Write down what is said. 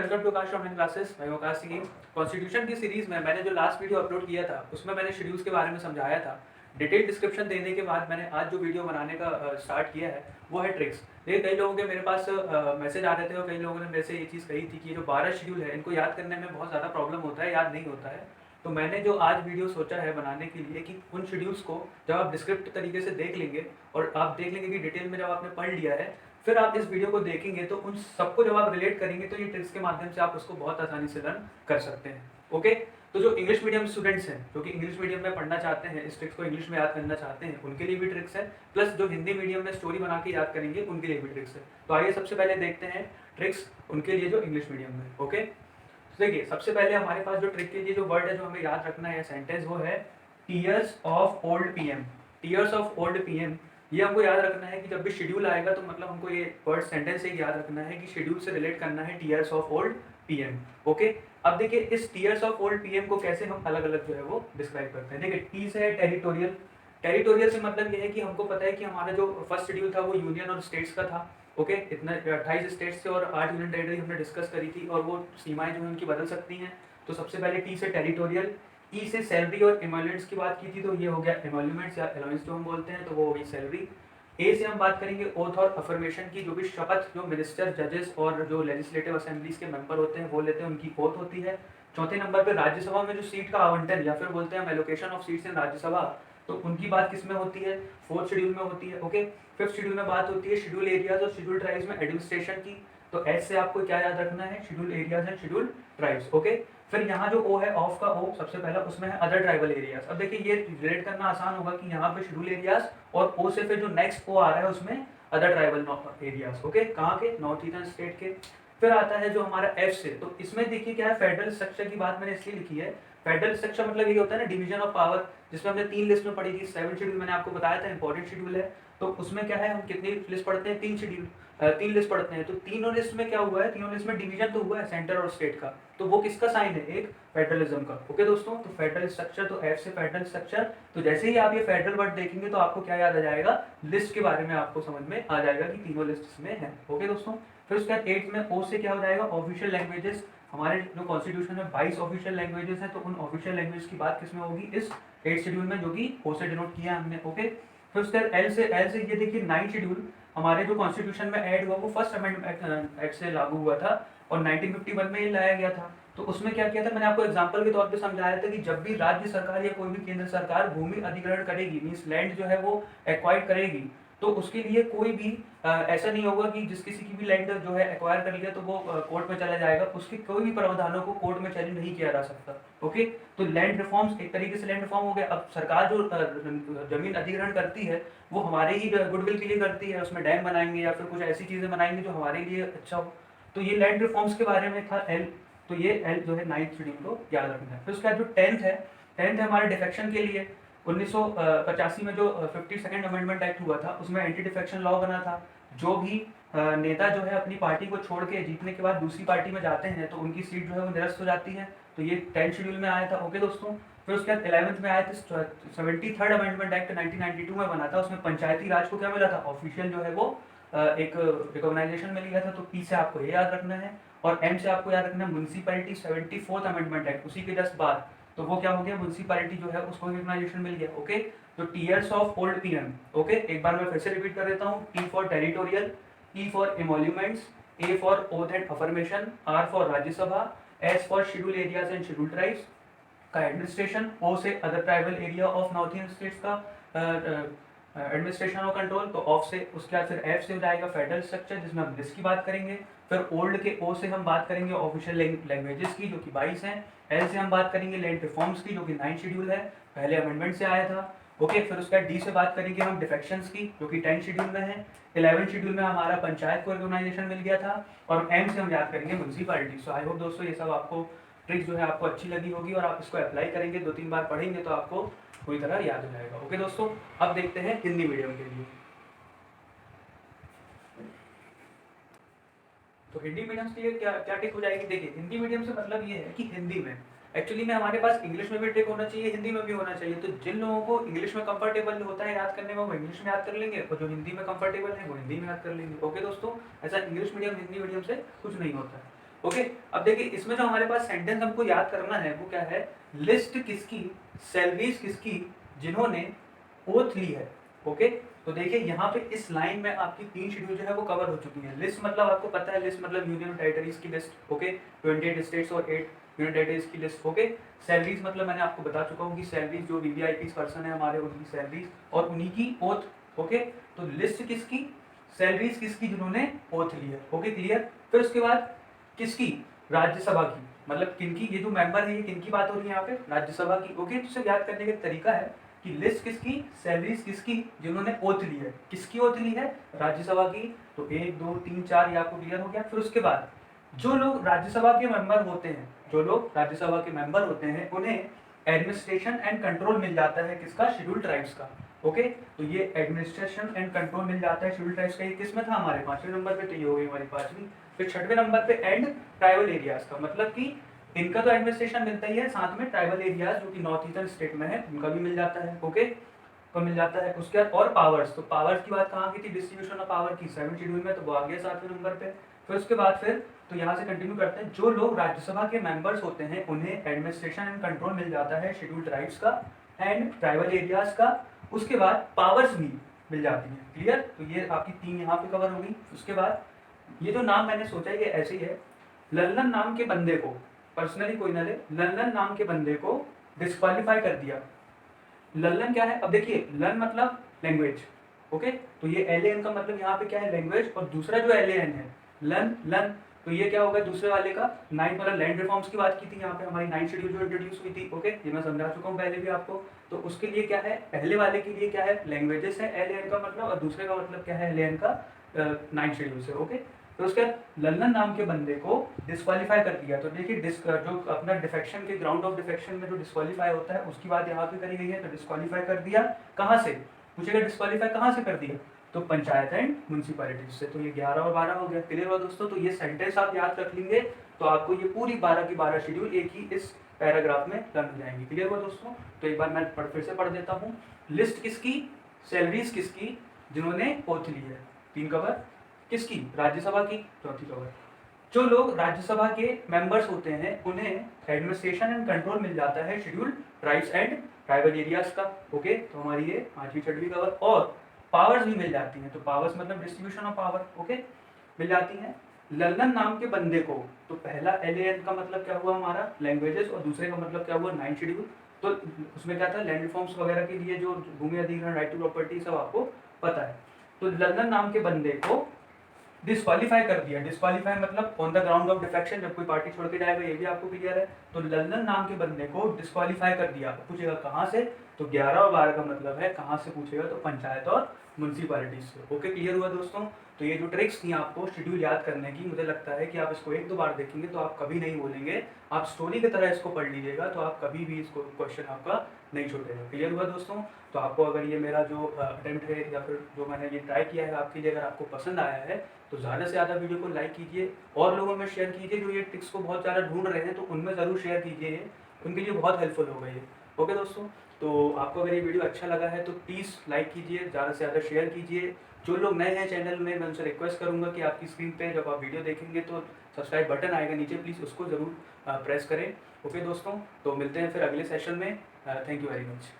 Welcome to Akash online classes. मैं Akash Singh. Constitution की series में मैंने जो लास्ट वीडियो अपलोड किया था उसमें मैंने शेड्यूल्स के बारे में समझाया था। डिटेल डिस्क्रिप्शन देने के बाद मैंने आज जो वीडियो बनाने का स्टार्ट किया है वो है ट्रिक्स। देखिए, कई लोगों के मेरे पास मैसेज आ रहे थे और कई लोगों ने मेरे से ये चीज़ कही थी कि जो 12 शेड्यूल है इनको याद करने में बहुत ज़्यादा प्रॉब्लम होता है, याद नहीं होता है। तो मैंने जो आज वीडियो सोचा है बनाने के लिए कि उन शेड्यूल्स को जब आप डिस्क्रिप्ट तरीके से देख लेंगे और आप देख लेंगे कि डिटेल में जब आपने पढ़ लिया है, फिर आप इस वीडियो को देखेंगे तो उन सबको जब आप रिलेट करेंगे तो ये ट्रिक्स के माध्यम से आप उसको बहुत आसानी से लर्न कर सकते हैं। ओके, तो जो इंग्लिश मीडियम स्टूडेंट्स हैं जो कि इंग्लिश मीडियम में पढ़ना चाहते हैं, इस ट्रिक्स को इंग्लिश में याद करना चाहते हैं, उनके लिए भी ट्रिक्स है। प्लस जो हिंदी मीडियम में स्टोरी बना के याद करेंगे उनके लिए भी ट्रिक्स है। तो आइए सबसे पहले देखते हैं ट्रिक्स उनके लिए जो इंग्लिश मीडियम में। ओके, तो देखिए, सबसे पहले हमारे पास जो ट्रिक के लिए जो वर्ड है जो हमें याद रखना है सेंटेंस, वो है tears of old PM. Tears of old PM, ये हमको याद रखना है कि जब भी शेड्यूल आएगा तो मतलब हमको ये वर्ड सेंटेंस से याद रखना है कि शेड्यूल से रिलेट करना है tears of old PM. Okay, अब देखिए इस टीयर्स ऑफ ओल्ड पीएम को कैसे हम अलग अलग जो है वो डिस्क्राइब करते हैं। देखिए, टी से है टेरिटोरियल। टेरिटोरियल से मतलब ये है कि हमको पता है कि हमारा जो फर्स्ट शेड्यूल था वो यूनियन और स्टेट्स का था। ओके, इतना 28 स्टेट्स से और 8 यूनियन टेरिटरी हमने डिस्कस करी थी और वो सीमाएं जो है उनकी बदल सकती हैं। तो सबसे पहले टी से टेरिटोरियल। ई से सैलरी और एमोल्यूमेंट्स की बात की थी, तो ये हो गया एमोल्यूमेंट्स या अलाउंस जो हम बोलते हैं, तो वो हो गई सैलरी। ए से हम बात करेंगे ओथ और अफर्मेशन की, जो भी शपथ जो मिनिस्टर, जजेस और जो लेजिस्लेटिव असेंबलीज के मेंबर होते हैं वो लेते हैं, उनकी ओथ होती है। चौथे नंबर पे राज्यसभा में जो सीट का आवंटन या फिर बोलते हैं हम allocation of seats in Rajya Sabha, तो उनकी बात किस में होती है? फोर्थ शेड्यूल में होती है। ओके, फिफ्थ शेड्यूल में बात होती है शेड्यूल एरियाज और शेड्यूल ट्राइब्स में एडमिनिस्ट्रेशन की। तो एस से आपको क्या याद रखना है? Schedule areas and schedule tribes. Okay, फिर यहाँ जो ओ है, ऑफ का ओ सबसे पहला, उसमें है अदर ट्राइबल एरियाज। अब देखिए ये रिलेट करना आसान होगा कि यहाँ पे शेड्यूल एरियाज और ओ से फिर जो नेक्स्ट ओ आ रहा है उसमें अदर ट्राइबल एरियाज। ओके, कहाँ के? नॉर्थ ईस्टर्न स्टेट के। फिर आता है जो हमारा एफ से, तो इसमें देखिए क्या है, फेडरल स्ट्रक्चर की बात मैंने इसलिए लिखी है। फेडरल स्ट्रक्चर मतलब ये होता है ना डिवीजन ऑफ पावर, जिसमें हमने 3 लिस्ट में पढ़ी थी। 7 शेड्यूल मैंने आपको बताया था इंपॉर्टेंट शेड्यूल है। तो उसमें क्या है, हम कितनी लिस्ट पढ़ते हैं? 3 शेड्यूल, 3 लिस्ट पढ़ते हैं। तो तीनों लिस्ट में क्या हुआ है? तीनों लिस्ट में डिवीजन तो हुआ है सेंटर और स्टेट का, तो वो किसका साइन है? एक फेडरलिज्म का। ओके दोस्तों, तो फेडरल स्ट्रक्चर, तो एफ से फेडरल स्ट्रक्चर। तो जैसे ही आप ये फेडरल वर्ड देखेंगे तो आपको क्या याद आ जाएगा? लिस्ट के बारे में आपको समझ में आ जाएगा कि तीनों लिस्ट में है। ओके दोस्तों, फिर उसके बाद 8 में ओ से क्या हो जाएगा? Official languages. हमारे जो कॉन्स्टिट्यूशन में 22 ऑफिशियल लैंग्वेजेस हैं, तो उन ऑफिशियल लैंग्वेज की बात किसमें होगी? इस 8 शेड्यूल में, जो कि ओ से डिनोट किया हमने। ओके, फिर उसके बाद एल से ये देखिए 9 शेड्यूल हमारे जो कॉन्स्टिट्यूशन में ऐड हुआ वो फर्स्ट अमेंडमेंट एक्ट से लागू हुआ था और 1951 में ये लाया गया था। तो उसमें क्या किया था, मैंने आपको एग्जांपल के तौर पे समझाया था कि जब भी राज्य सरकार या कोई भी केंद्र सरकार भूमि अधिग्रहण करेगी, मींस लैंड जो है वो एक्वायर करेगी, तो उसके लिए कोई भी ऐसा नहीं होगा कि जिस किसी की भी लैंड जो है एक्वायर कर लिया तो वो कोर्ट में चला जाएगा। उसके कोई भी प्रावधानों को कोर्ट में चैलेंज नहीं किया जा सकता। ओके, तो लैंड रिफॉर्म्स एक तरीके से लैंड रिफॉर्म हो गया। अब सरकार जो जमीन अधिग्रहण करती है वो हमारे ही गुडविल के लिए करती है, उसमें डैम बनाएंगे या फिर कुछ ऐसी चीजें बनाएंगे जो हमारे लिए अच्छा हो। तो ये लैंड रिफॉर्म्स के बारे में था एल। तो ये एल जो है 9th शेड्यूल को याद रखना है। फिर उसके बाद जो 10th है, 10th है हमारे डिफेक्शन के लिए। 1985 में जो 52nd अमेंडमेंट एक्ट हुआ था उसमें एंटी डिफेक्शन लॉ बना था। जो भी नेता जो है अपनी पार्टी को छोड़ के जीतने के बाद दूसरी पार्टी में जाते हैं तो उनकी सीट जो है वो निरस्त हो जाती है। तो ये 10th शेड्यूल में आया था। ओके दोस्तों, फिर उसके बाद 11th में आया था 73rd अमेंडमेंट एक्ट 1992 में बना था। उसमें पंचायती राज को क्या मिला था? ऑफिशियल जो है वो एक रिकॉग्नाइजेशन मिल गया था। तो पी से आपको ये याद रखना है और एम से आपको याद रखना है म्युनिसिपैलिटी 74th अमेंडमेंट एक्ट, उसी के जस्ट बाद। तो वो क्या हो गया? म्युनिसिपैलिटी जो है उसको रिकॉग्नाइजेशन मिल गया। ओके, तो tears of old PM. Okay, एक बार मैं फिर से रिपीट कर देता हूँ। T for territorial, E for emoluments, A for oath and affirmation, R for Rajya Sabha, S for schedule areas and schedule tribes का एडमिनिस्ट्रेशन, ओ से other tribal area of north east states का एडमिनिस्ट्रेशन और control. तो of से उसके बाद फिर F से हो जाएगा फेडरल स्ट्रक्चर, जिसमें हम लिस्ट की बात करेंगे। फिर ओल्ड के ओ से हम बात करेंगे ऑफिशियल लैंग्वेजेस की, जो कि 22 हैं। एल से हम बात करेंगे लैंड रिफॉर्म्स की, जो कि 9 शेड्यूल है, पहले अमेंडमेंट से आया था। ओके, फिर उसके बाद डी से बात करेंगे हम डिफेक्शंस की, जो कि 10 शेड्यूल में है। 11 शेड्यूल में हमारा पंचायत को रिकॉग्नाइजेशन मिल गया था और एम से हम याद करेंगे म्युनिसिपैलिटी। सो आई होप दोस्तों ये सब आपको ट्रिक जो है आपको अच्छी लगी होगी और आप इसको अप्लाई करेंगे, 2-3 बार पढ़ेंगे तो आपको पूरी तरह याद हो जाएगा। ओके दोस्तों, अब देखते हैं हिंदी मीडियम के लिए। तो हिंदी मीडियम के लिए क्या क्या ट्रिक हो जाएगी? देखिए, हिंदी मीडियम से मतलब ये है कि हिंदी में एक्चुअली में हमारे पास इंग्लिश में भी ट्रिक होना चाहिए, हिंदी में भी होना चाहिए। तो जिन लोगों को इंग्लिश में कंफर्टेबल होता है याद करने में, वो इंग्लिश में याद कर लेंगे और जो हिंदी में कंफर्टेबल है वो हिंदी में याद कर लेंगे। ओके दोस्तों, ऐसा इंग्लिश मीडियम हिंदी मीडियम से कुछ नहीं होता है। ओके, अब देखिए इसमें जो हमारे पास सेंटेंस हमको याद करना है वो क्या है, लिस्ट किसकी, सैलरीज किसकी जिन्होंने ओथ ली है। ओके, तो देखिए यहाँ पे इस लाइन में आपकी 3 शेड्यूल जो है वो कवर हो चुकी है। लिस्ट मतलब आपको पता है, लिस्ट मतलब यूनियन टेरिटरीज की लिस्ट। ओके, 28 स्टेट्स और 8 यूनियन टेरिटरीज की लिस्ट। ओके, सैलरीज मतलब मैंने आपको बता चुका हूँ कि सैलरीज जो वीवीआईपी पर्सन है हमारे उनकी सैलरीज और उन्हीं की ओथ। ओके, तो लिस्ट किसकी, सैलरीज किसकी जिन्होंने ओथ ली है। Okay, clear. फिर उसके बाद किसकी, राज्यसभा की, मतलब किनकी, ये जो मेंबर है ये किनकी बात हो रही है यहाँ पे, राज्यसभा की। ओके, तो इसे याद करने का तरीका है कि लिस्ट किसकी, सैलरीज किसकी जिन्होंने ओथ ली है। किसकी ओथ ली है, राज्यसभा की। तो 1 2 3 4 ये आपको क्लियर हो गया। फिर उसके बाद जो लोग राज्यसभा के मेंबर होते हैं, जो लोग राज्यसभा के मेंबर होते हैं उन्हें एडमिनिस्ट्रेशन एंड कंट्रोल मिल जाता है किसका, शेड्यूल ट्राइब्स का। ओके, तो ये एडमिनिस्ट्रेशन एंड कंट्रोल मिल जाता है शेड्यूल ट्राइब्स का। ये किस में था, हमारे 5वें नंबर पे, तो ये हो गई हमारी 5वीं। फिर 6वें नंबर पे एंड ट्राइबल एरियाज का, मतलब कि इनका तो एडमिनिस्ट्रेशन मिलता ही है, साथ में ट्राइबल एरियाज जो कि नॉर्थ ईस्टर्न स्टेट में है उनका भी मिल जाता है। ओके, तो मिल जाता है। उसके बाद और पावर्स, तो पावर्स की बात कहाँ की थी, डिस्ट्रीब्यूशन ऑफ पावर की 7 शेड्यूल में, तो वो आ गया 7वें नंबर पे। फिर उसके बाद फिर तो यहाँ से कंटिन्यू करते हैं, जो लोग राज्यसभा के मेंबर्स होते हैं उन्हें एडमिनिस्ट्रेशन एंड कंट्रोल मिल जाता है शेड्यूल ट्राइब्स का एंड ट्राइबल एरियाज का। उसके बाद पावर्स भी मिल जाती है। क्लियर, तो ये आपकी 3 यहाँ पे कवर होगी। उसके बाद ये जो नाम मैंने सोचा ये ऐसे ही है, लल्लन नाम के बंदे को, पर्सनली कोई ना ले, लल्लन नाम के बंदे को डिस्क्वालीफाई कर दिया। लल्लन क्या है, अब देखिए लन मतलब लैंग्वेज। ओके, तो ये LAN का मतलब यहाँ पे क्या है, लैंग्वेज। और दूसरा जो LAN है लन लन, तो ये क्या होगा दूसरे वाले का, 9 वाला लैंड रिफॉर्म्स की बात की थी यहाँ पे, हमारी 9 शेड्यूल जो इंट्रोड्यूस हुई थी। ओके, ये मैं समझा चुका हूँ पहले भी आपको। तो उसके लिए क्या है, पहले वाले के लिए क्या है, लैंग्वेजेस है LAN का मतलब, और दूसरे का मतलब क्या है, LAN का 9 शेड्यूल से। ओके, तो उसके बाद लल्लन नाम के बंदे को डिस्क्वालीफाई कर दिया। तो देखिए जो अपना डिफेक्शन के ग्राउंड ऑफ डिफेक्शन में जो डिस्क्वालीफाई होता है उसकी बात यहाँ पे करी गई है। तो डिस्क्वालीफाई कर दिया कहाँ से, पूछेगा डिस्क्वालीफाई कहाँ से कर दिया, तो पंचायत एंड म्यूनसिपैलिटीज से। तो ये 11 और 12 हो गया। क्लियर हुआ दोस्तों, तो ये सेंटेंस आप याद रख लेंगे तो आपको ये पूरी 12 की 12 शेड्यूल एक ही इस पैराग्राफ में लर्न हो जाएंगी। क्लियर हुआ दोस्तों, तो एक बार मैं फिर से पढ़ देता हूँ। लिस्ट किसकी, सैलरीज किसकी जिन्होंने ओथ ली है, 3 कवर। किसकी, राज्यसभा की, 4थी कवर। जो लोग राज्यसभा के मेंबर्स होते हैं उन्हें एडमिनिस्ट्रेशन एंड कंट्रोल मिल जाता है schedule tribes and tribal areas का। ओके, तो हमारी ये 5वीं 6वीं कवर। और पावर्स भी मिल जाती हैं, तो पावर्स मतलब डिस्ट्रीब्यूशन ऑफ पावर। ओके, मिल जाती हैं लल्लन नाम के बंदे को। तो पहला LAN का मतलब क्या हुआ हमारा, लैंग्वेजेस, और दूसरे का मतलब क्या हुआ, 9 शेड्यूल। तो उसमें क्या था, लैंड रिफॉर्म्स वगैरह के लिए जो भूमि अधिग्रहण, राइट टू प्रॉपर्टी, सब आपको पता है। तो लल्लन नाम के बंदे को डिस्क्वालीफाई कर दिया। डिस्क्वालीफाई मतलब on the ground of defection, जब कोई पार्टी छोड़ के जाएगा, ये भी आपको क्लियर है। तो लल्लन नाम के बंदे को डिस्क्वालीफाई कर दिया। पूछेगा कहाँ से, तो 11 और 12 का मतलब है कहाँ से पूछेगा, तो पंचायत और म्यूनसिपैलिटीज से। ओके, क्लियर हुआ दोस्तों। तो ये जो ट्रिक्स थी आपको शेड्यूल याद करने की, मुझे लगता है कि आप इसको 1-2 बार देखेंगे तो आप कभी नहीं भूलेंगे। आप स्टोरी की तरह इसको पढ़ लीजिएगा तो आप कभी भी इसको क्वेश्चन आपका नहीं छूटेगा। क्लियर हुआ दोस्तों। तो आपको अगर ये मेरा जो अटेम्प्ट है या फिर जो मैंने ये ट्राई किया है आपके लिए, अगर आपको पसंद आया है तो ज़्यादा से ज़्यादा वीडियो को लाइक कीजिए और लोगों में शेयर कीजिए। जो ये ट्रिक्स को बहुत ज़्यादा ढूंढ रहे हैं तो उनमें ज़रूर शेयर कीजिए, ये उनके लिए बहुत हेल्पफुल होगा ये। ओके दोस्तों, तो आपको अगर ये वीडियो अच्छा लगा है तो प्लीज़ लाइक कीजिए, ज़्यादा से ज़्यादा शेयर कीजिए। जो लोग नए हैं चैनल में, मैं उनसे रिक्वेस्ट करूँगा कि आपकी स्क्रीन पे जब आप वीडियो देखेंगे तो सब्सक्राइब बटन आएगा नीचे, प्लीज़ उसको ज़रूर प्रेस करें। ओके दोस्तों, तो मिलते हैं फिर अगले सेशन में। Thank you very much.